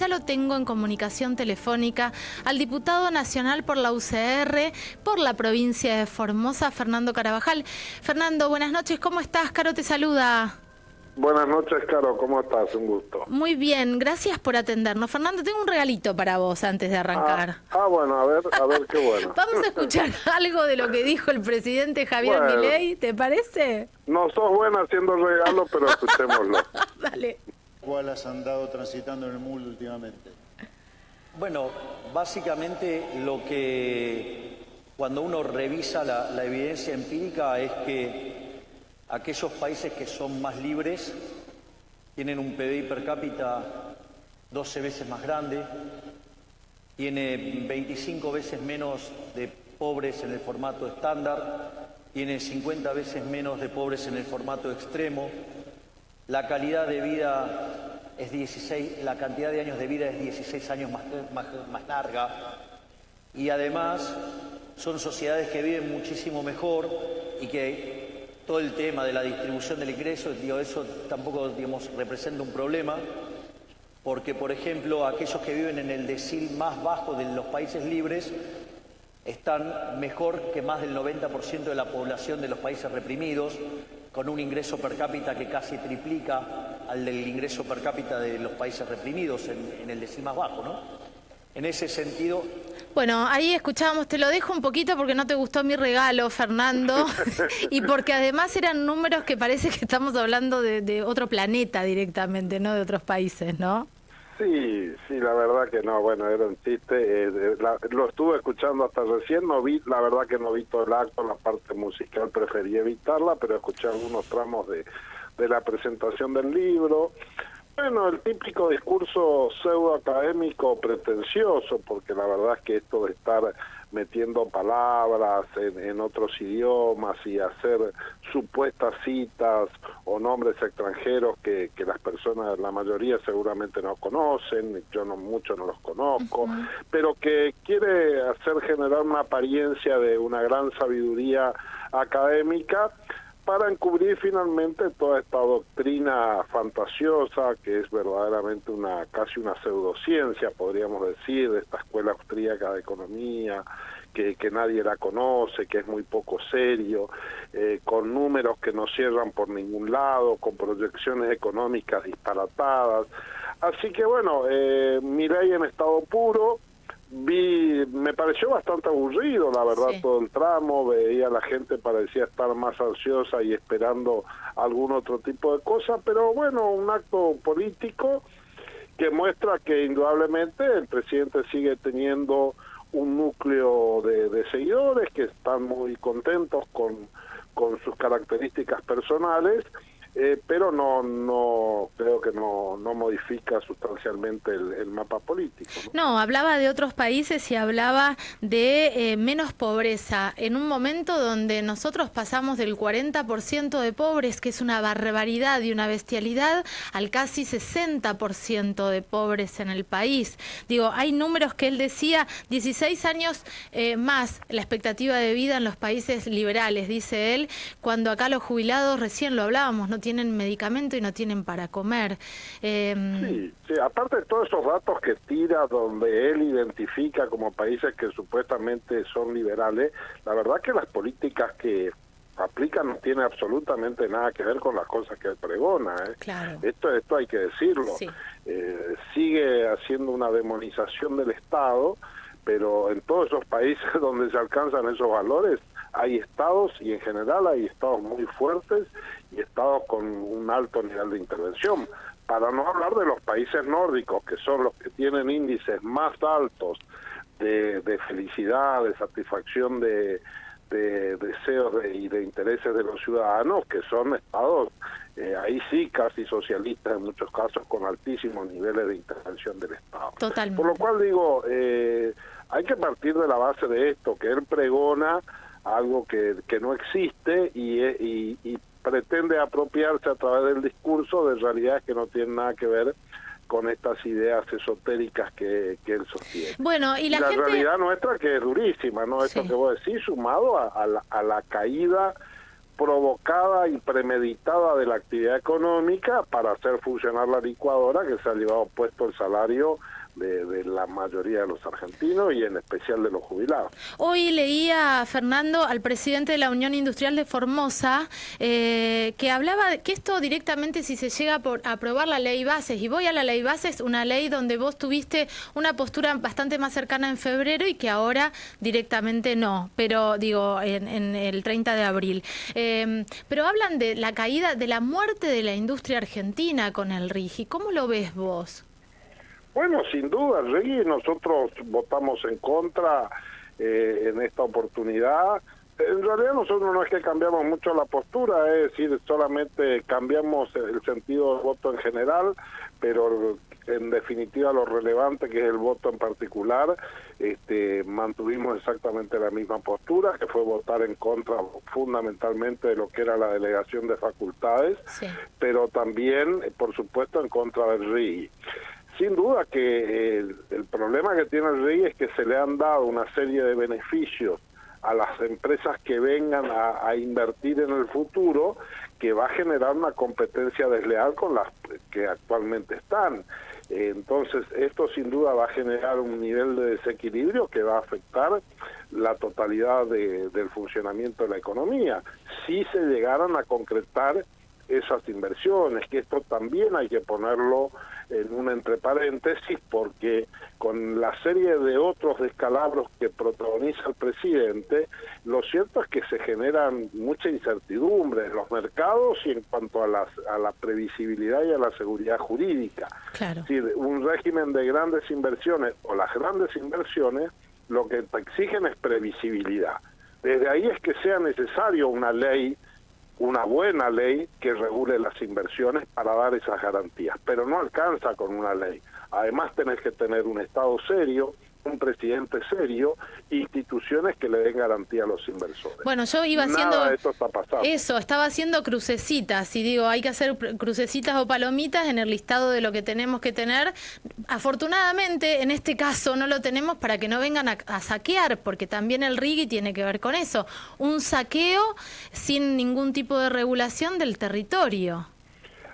Ya lo tengo en comunicación telefónica al diputado nacional por la UCR, por la provincia de Formosa, Fernando Carabajal. Fernando, buenas noches, ¿cómo estás? Caro te saluda. Buenas noches, Caro, ¿cómo estás? Un gusto. Muy bien, gracias por atendernos. Fernando, tengo un regalito para vos antes de arrancar. Bueno, a ver, qué bueno. Vamos a escuchar algo de lo que dijo el presidente Javier Bueno, Milei, ¿te parece? no sos buena haciendo regalos, pero escuchémoslo. Dale. ¿Cuál has andado transitando en el mundo últimamente? Bueno, básicamente lo que cuando uno revisa la evidencia empírica es que aquellos países que son más libres tienen un PBI per cápita 12 veces más grande, tiene 25 veces menos de pobres en el formato estándar, tiene 50 veces menos de pobres en el formato extremo. La calidad de vida es 16, la cantidad de años de vida es 16 años más larga, y además son sociedades que viven muchísimo mejor y que todo el tema de la distribución del ingreso, eso tampoco, representa un problema, porque, por ejemplo, aquellos que viven en el decil más bajo de los países libres están mejor que más del 90% de la población de los países reprimidos, con un ingreso per cápita que casi triplica al del ingreso per cápita de los países reprimidos en el decil más bajo, ¿no? En ese sentido... Bueno, ahí escuchábamos, te lo dejo un poquito porque no te gustó mi regalo, Fernando, y porque además eran números que parece que estamos hablando de otro planeta directamente, no de otros países, ¿no? Sí, la verdad que no, bueno, era un chiste, lo estuve escuchando hasta recién, la verdad que no vi todo el acto, la parte musical preferí evitarla, pero escuché algunos tramos de la presentación del libro. Bueno, el típico discurso pseudo académico pretencioso, porque la verdad es que esto de estar metiendo palabras en otros idiomas y hacer supuestas citas o nombres extranjeros que las personas, la mayoría seguramente no conocen, yo muchos no los conozco, pero que quiere hacer generar una apariencia de una gran sabiduría académica para encubrir finalmente toda esta doctrina fantasiosa que es verdaderamente casi una pseudociencia, podríamos decir, de esta escuela austríaca de economía, que nadie la conoce, que es muy poco serio, con números que no cierran por ningún lado, con proyecciones económicas disparatadas. Así que bueno, Milei en estado puro. Me pareció bastante aburrido, la verdad, sí. Todo el tramo, veía a la gente, parecía estar más ansiosa y esperando algún otro tipo de cosa, pero bueno, un acto político que muestra que indudablemente el presidente sigue teniendo un núcleo de seguidores que están muy contentos con sus características personales, pero no creo que no modifica sustancialmente el mapa político, ¿no? No, hablaba de otros países y hablaba de menos pobreza, en un momento donde nosotros pasamos del 40% de pobres, que es una barbaridad y una bestialidad, al casi 60% de pobres en el país. Digo, hay números que él decía, 16 años más la expectativa de vida en los países liberales, dice él, cuando acá los jubilados, recién lo hablábamos, no tienen medicamento y no tienen para comer. Sí, aparte de todos esos datos que tira, donde él identifica como países que supuestamente son liberales, la verdad que las políticas que aplica no tiene absolutamente nada que ver con las cosas que él pregona, ¿eh? Claro. Esto hay que decirlo. Sí. Sigue haciendo una demonización del Estado, pero en todos esos países donde se alcanzan esos valores hay estados, y en general hay estados muy fuertes y estados con un alto nivel de intervención. Para no hablar de los países nórdicos, que son los que tienen índices más altos de felicidad, de satisfacción de deseos y de intereses de los ciudadanos, que son estados, ahí sí casi socialistas en muchos casos, con altísimos niveles de intervención del Estado. Totalmente. Por lo cual digo, hay que partir de la base de esto, que él pregona algo que no existe y pretende apropiarse a través del discurso de realidades que no tienen nada que ver con estas ideas esotéricas que él sostiene. Bueno, y la gente... realidad nuestra que es durísima, ¿no? Eso sí. Que vos decís, sumado a la caída provocada y premeditada de la actividad económica para hacer funcionar la licuadora que se ha llevado puesto el salario de la mayoría de los argentinos y en especial de los jubilados. Hoy leía, Fernando, al presidente de la Unión Industrial de Formosa, que hablaba de que esto directamente, si se llega a aprobar la ley bases, y voy a la ley bases, una ley donde vos tuviste una postura bastante más cercana en febrero y que ahora directamente no, pero digo, en el 30 de abril. Pero hablan de la caída, de la muerte de la industria argentina con el RIGI. ¿Cómo lo ves vos? Bueno, sin duda, RIGI, nosotros votamos en contra en esta oportunidad. En realidad nosotros no es que cambiamos mucho la postura, es decir, solamente cambiamos el sentido del voto en general, pero en definitiva lo relevante que es el voto en particular, mantuvimos exactamente la misma postura, que fue votar en contra fundamentalmente de lo que era la delegación de facultades, sí, pero también, por supuesto, en contra del RIGI. Sin duda que el problema que tiene el RIGI es que se le han dado una serie de beneficios a las empresas que vengan a invertir en el futuro, que va a generar una competencia desleal con las que actualmente están. Entonces, esto sin duda va a generar un nivel de desequilibrio que va a afectar la totalidad del funcionamiento de la economía. Si se llegaran a concretar esas inversiones, que esto también hay que ponerlo en un entre paréntesis, porque con la serie de otros descalabros que protagoniza el presidente, lo cierto es que se generan mucha incertidumbre en los mercados y en cuanto a la previsibilidad y a la seguridad jurídica. Claro. Es decir, un régimen de grandes inversiones o las grandes inversiones lo que exigen es previsibilidad. Desde ahí es que sea necesario una ley, una buena ley que regule las inversiones para dar esas garantías, pero no alcanza con una ley. Además tenés que tener un Estado serio, un presidente serio, instituciones que le den garantía a los inversores. Bueno, yo iba haciendo nada de esto está pasando. Eso, estaba haciendo crucecitas, y digo, hay que hacer crucecitas o palomitas en el listado de lo que tenemos que tener. Afortunadamente, en este caso no lo tenemos para que no vengan a saquear, porque también el RIGI tiene que ver con eso. Un saqueo sin ningún tipo de regulación del territorio.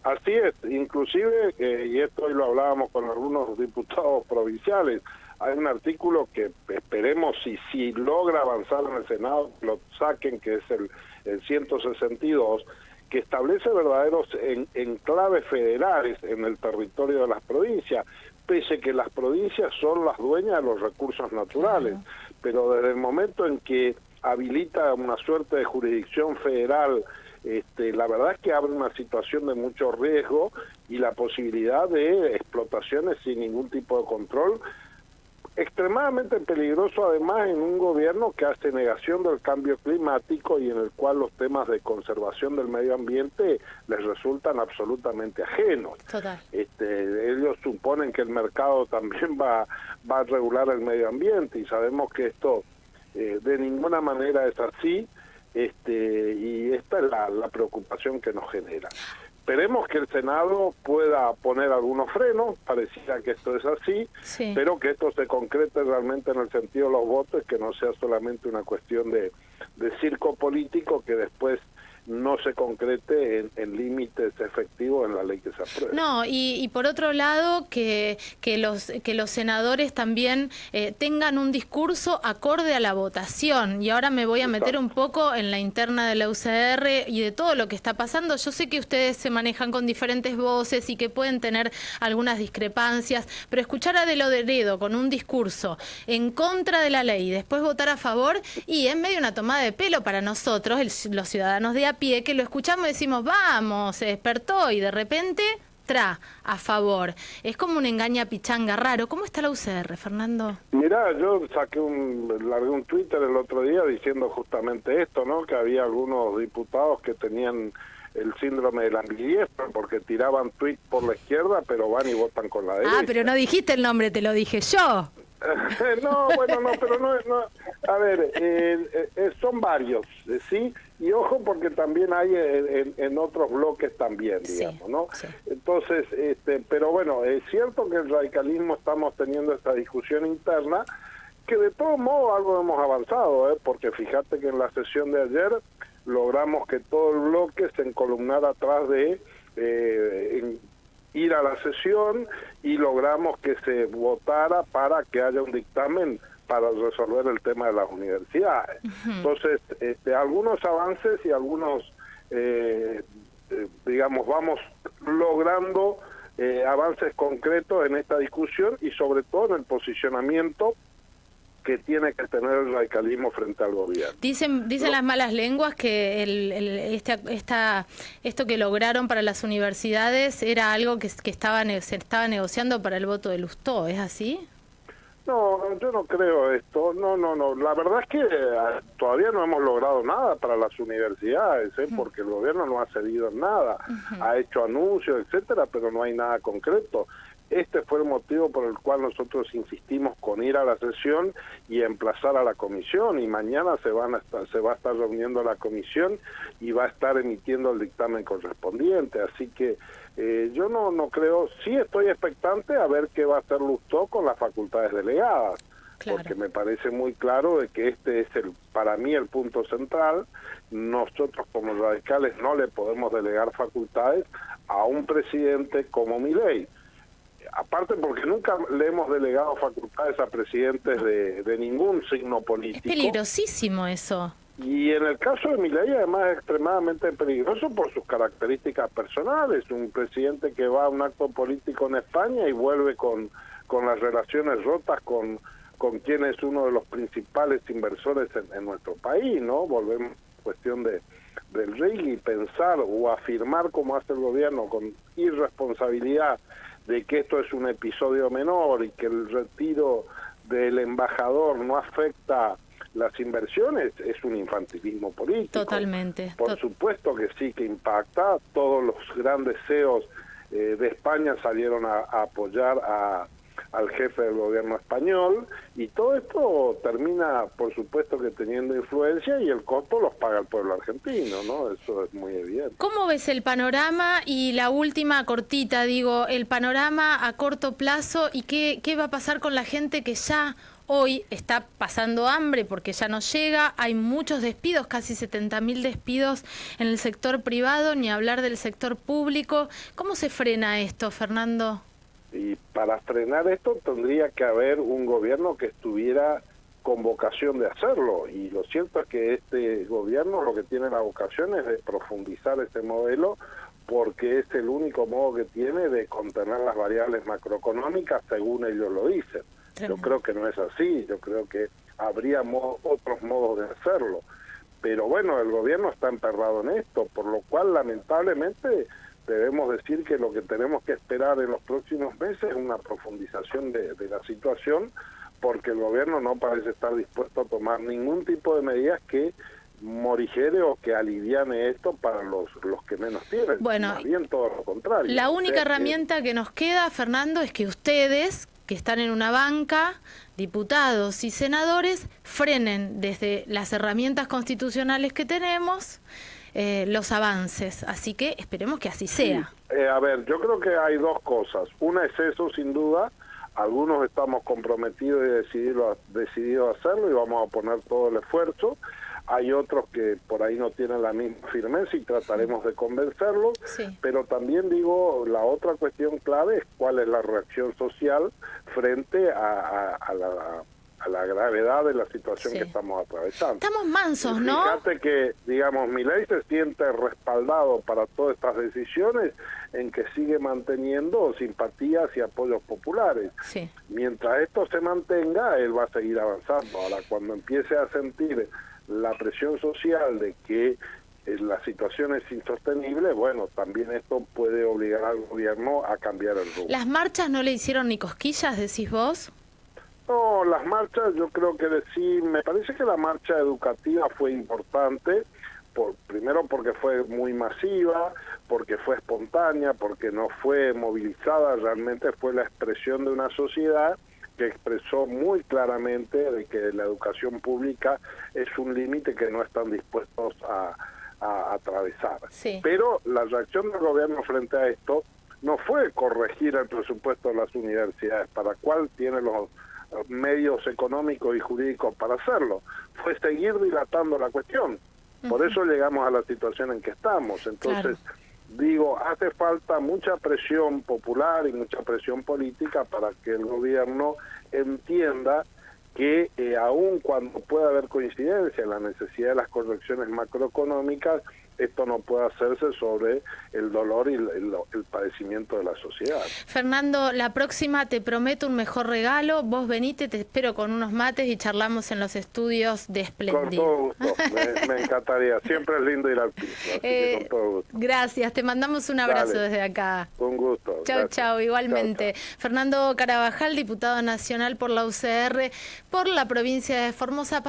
Así es, inclusive, y esto hoy lo hablábamos con algunos diputados provinciales, hay un artículo que esperemos, si logra avanzar en el Senado, lo saquen, que es el 162, que establece verdaderos enclaves federales en el territorio de las provincias, pese que las provincias son las dueñas de los recursos naturales, pero desde el momento en que habilita una suerte de jurisdicción federal, la verdad es que abre una situación de mucho riesgo y la posibilidad de explotaciones sin ningún tipo de control, extremadamente peligroso además en un gobierno que hace negación del cambio climático y en el cual los temas de conservación del medio ambiente les resultan absolutamente ajenos. Total. Ellos suponen que el mercado también va a regular el medio ambiente y sabemos que esto de ninguna manera es así, y esta es la preocupación que nos genera. Esperemos que el Senado pueda poner algunos frenos, pareciera que esto es así, sí, pero que esto se concrete realmente en el sentido de los votos, que no sea solamente una cuestión de circo político que después no se concrete en límites efectivos en la ley que se apruebe. No, y por otro lado, que los senadores también tengan un discurso acorde a la votación. Y ahora me voy a meter un poco en la interna de la UCR y de todo lo que está pasando. Yo sé que ustedes se manejan con diferentes voces y que pueden tener algunas discrepancias, pero escuchar a De Loredo con un discurso en contra de la ley y después votar a favor, y es medio una tomada de pelo para nosotros, los ciudadanos de a pie, que lo escuchamos y decimos, vamos, se despertó, y de repente, a favor. Es como un engaña pichanga raro. ¿Cómo está la UCR, Fernando? Mirá, yo largué un Twitter el otro día diciendo justamente esto, ¿no? Que había algunos diputados que tenían el síndrome del ambidiestro porque tiraban tweets por la izquierda, pero van y votan con la derecha. Ah, pero no dijiste el nombre, te lo dije yo. No, bueno, no, pero no, a ver, son varios, ¿sí? Y ojo porque también hay en otros bloques también, digamos, ¿no? Sí. Entonces, pero bueno, es cierto que el radicalismo estamos teniendo esta discusión interna, que de todo modo algo hemos avanzado, porque fíjate que en la sesión de ayer logramos que todo el bloque se encolumnara atrás de ir a la sesión y logramos que se votara para que haya un dictamen para resolver el tema de las universidades. Entonces, algunos avances y algunos, digamos, vamos logrando avances concretos en esta discusión y sobre todo en el posicionamiento que tiene que tener el radicalismo frente al gobierno. Dicen las malas lenguas que esto que lograron para las universidades era algo que se estaba negociando para el voto de Lustó, ¿es así? No, yo no creo esto. No. La verdad es que todavía no hemos logrado nada para las universidades, porque el gobierno no ha cedido en nada. Ha hecho anuncios, etcétera, pero no hay nada concreto. Este fue el motivo por el cual nosotros insistimos con ir a la sesión y emplazar a la comisión, y mañana se va a estar reuniendo la comisión y va a estar emitiendo el dictamen correspondiente. Así que yo no creo, sí estoy expectante a ver qué va a hacer Lustó con las facultades delegadas, porque me parece muy claro de que este es para mí el punto central. Nosotros como radicales no le podemos delegar facultades a un presidente como Milei. Aparte porque nunca le hemos delegado facultades a presidentes de ningún signo político. Es peligrosísimo eso. Y en el caso de Milei además es extremadamente peligroso por sus características personales. Un presidente que va a un acto político en España y vuelve con las relaciones rotas con quien es uno de los principales inversores en nuestro país, ¿no? Volvemos a la cuestión del RIC y pensar o afirmar como hace el gobierno con irresponsabilidad de que esto es un episodio menor y que el retiro del embajador no afecta las inversiones, es un infantilismo político. Totalmente. Por supuesto que sí que impacta. Todos los grandes CEOs de España salieron a apoyar al jefe del gobierno español, y todo esto termina, por supuesto, que teniendo influencia, y el costo los paga el pueblo argentino, ¿no? Eso es muy evidente. ¿Cómo ves el panorama? Y la última cortita, digo, el panorama a corto plazo, y qué va a pasar con la gente que ya hoy está pasando hambre porque ya no llega. Hay muchos despidos, casi 70.000 despidos en el sector privado, ni hablar del sector público. ¿Cómo se frena esto, Fernando? Y para frenar esto tendría que haber un gobierno que estuviera con vocación de hacerlo, y lo cierto es que este gobierno lo que tiene la vocación es de profundizar ese modelo, porque es el único modo que tiene de contener las variables macroeconómicas según ellos lo dicen. Yo creo que no es así, yo creo que habría otros modos de hacerlo, pero bueno, el gobierno está emperrado en esto, por lo cual lamentablemente debemos decir que lo que tenemos que esperar en los próximos meses es una profundización de la situación, porque el gobierno no parece estar dispuesto a tomar ningún tipo de medidas que morigere o que aliviane esto para los que menos tienen. Bueno, más bien todo lo contrario. La única herramienta que nos queda, Fernando, es que ustedes, que están en una banca, diputados y senadores, frenen desde las herramientas constitucionales que tenemos los avances, así que esperemos que así sea. Sí. A ver, yo creo que hay dos cosas. Una es eso, sin duda. Algunos estamos comprometidos y decidido hacerlo y vamos a poner todo el esfuerzo. Hay otros que por ahí no tienen la misma firmeza y trataremos de convencerlos, pero también digo, la otra cuestión clave es cuál es la reacción social frente a la gravedad de la situación que estamos atravesando. Estamos mansos, ¿no? Fíjate que, digamos, Milei se siente respaldado para todas estas decisiones en que sigue manteniendo simpatías y apoyos populares. Mientras esto se mantenga, él va a seguir avanzando. Ahora, cuando empiece a sentir la presión social de que la situación es insostenible, bueno, también esto puede obligar al gobierno a cambiar el rumbo. ¿Las marchas no le hicieron ni cosquillas, decís vos? No, las marchas, yo creo que sí, me parece que la marcha educativa fue importante, primero porque fue muy masiva, porque fue espontánea, porque no fue movilizada, realmente fue la expresión de una sociedad que expresó muy claramente de que la educación pública es un límite que no están dispuestos a atravesar. Pero la reacción del gobierno frente a esto no fue corregir el presupuesto de las universidades, para cual tiene los medios económicos y jurídicos para hacerlo, fue seguir dilatando la cuestión. Por eso llegamos a la situación en que estamos. Entonces, digo, hace falta mucha presión popular y mucha presión política para que el gobierno entienda que aun cuando pueda haber coincidencia en la necesidad de las correcciones macroeconómicas, esto no puede hacerse sobre el dolor y el padecimiento de la sociedad. Fernando, la próxima te prometo un mejor regalo. Vos venite, te espero con unos mates y charlamos en los estudios de Splendid. Con todo gusto, me encantaría. Siempre es lindo ir al piso, así que con todo gusto. Gracias, te mandamos un abrazo Dale. desde acá. Con gusto. Chau, Gracias. chau, igualmente. Chau, chau. Fernando Carabajal, diputado nacional por la UCR, por la provincia de Formosa.